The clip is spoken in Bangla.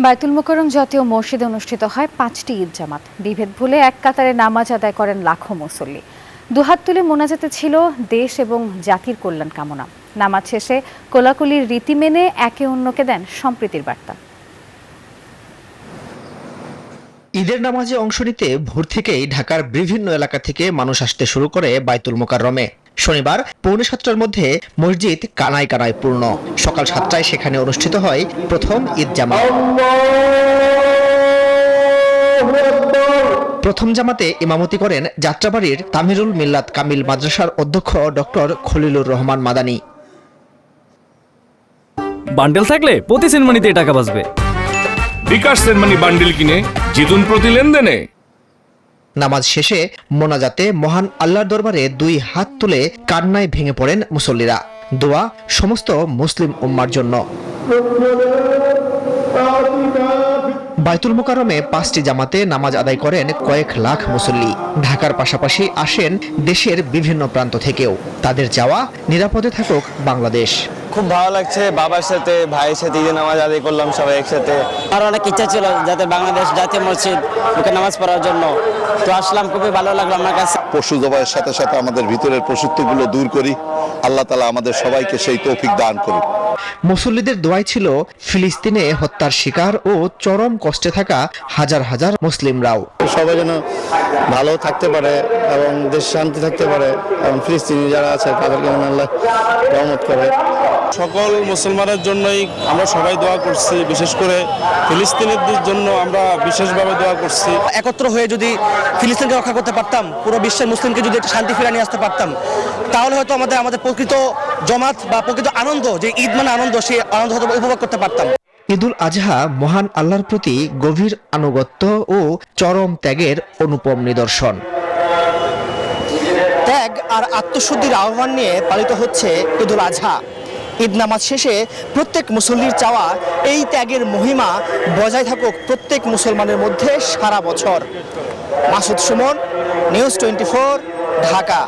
বায়তুল মোকাররম জাতীয় মসজিদে অনুষ্ঠিত হয় ৫টি ঈদ জামাত। বিভেদ ভুলে এক কাতারে নামাজ আদায় করেন লাখো মুসল্লি। দুহাত তুলে মোনাজাতে ছিল দেশ এবং জাতির কল্যাণ কামনা। নামাজ শেষে কোলাকুলির রীতি মেনে একে অন্যকে দেন সম্প্রীতির বার্তা। ঈদের নামাজে অংশ নিতে ভোর থেকেই ঢাকার বিভিন্ন এলাকা থেকে মানুষ আসতে শুরু করে বায়তুল মোকাররমে। শনিবার পৌনে ৭টার মধ্যে মসজিদ কানায় কানায় পূর্ণ। সকাল ৭টায় সেখানে অনুষ্ঠিত হয় প্রথম ঈদ জামাত। প্রথম জামাতে ইমামতি করেন যাত্রাবাড়ির তামিরুল মিল্লাত কামিল মাদ্রাসার অধ্যক্ষ ডক্টর খলিলুর রহমান মাদানী। বান্ডেল থাকলে প্রতি সেনমানিতে টাকা বাঁচবে। বিকাশ সেনমানি বান্ডেল কিনে জিতুন প্রতি লেনদেনে। নামাজ শেষে মোনাজাতে মহান আল্লাহর দরবারে দুই হাত তুলে কান্নায় ভেঙে পড়েন মুসল্লিরা। দোয়া সমস্ত মুসলিম উম্মার জন্য। বায়তুল মোকাররমে ৫টি জামাতে নামাজ আদায় করেন কয়েক লাখ মুসল্লি। ঢাকার পাশাপাশি আসেন দেশের বিভিন্ন প্রান্ত থেকেও। তাদের চাওয়া নিরাপদে থাকুক বাংলাদেশ। খুব ভালো লাগছে, বাবার সাথে ভাইয়ের সাথে ঈদের নামাজ আদায় করলাম সবাই একসাথে। আমার অনেক ইচ্ছা ছিল যাতে বাংলাদেশ জাতীয় মসজিদ ওকে নামাজ পড়ার জন্য, তো আসলাম, খুবই ভালো লাগলো আমার কাছে। পশু জবাইয়ের সাথে সাথে আমাদের ভিতরের পশুত্বগুলো দূর করি। আল্লাহ তাআলা আমাদের সবাইকে সেই তৌফিক দান করুন। মুসল্লিদের দোয়াই ছিল ফিলিস্তিনে হত্যার শিকার ও চরম কষ্টে থাকা হাজার হাজার মুসলিমরাও সবাই যেন ভালো থাকতে পারে এবং দেশ শান্তি থাকতে পারে এবং ফিলিস্তিনি যারা আছে তাদেরকে আল্লাহ রহমত করে। সকল মুসলমানের জন্যই আমরা সবাই দোয়া করছি, বিশেষ করে ফিলিস্তিনিদের জন্য আমরা বিশেষভাবে দোয়া করছি। একত্র হয়ে যদি ফিলিস্তিনকে রক্ষা করতে পারতাম, পুরো বিশ্বের মুসলিমকে যদি একটা শান্তি ফিরিয়ে নিয়ে আসতে পারতাম, তাহলে হয়তো আমাদের প্রকৃত জমাত বা প্রকৃত আনন্দ, যে ঈদ মানে আনন্দ, সেই আনন্দ হয়তো উপভোগ করতে পারতাম। ঈদুল আজহা মহান আল্লাহর প্রতি গভীর আনুগত্য ও চরম ত্যাগের অনুপম নিদর্শন। ত্যাগ আর আত্মশুদ্ধির আহ্বান নিয়ে পালিত হচ্ছে ঈদুল আজহা। ঈদ নামাজ শেষে প্রত্যেক মুসল্লির চাওয়া এই ত্যাগের মহিমা বজায় থাকুক প্রত্যেক মুসলমানের মধ্যে সারা বছর। মাসুদ সুমন, নিউজ 24, ঢাকা।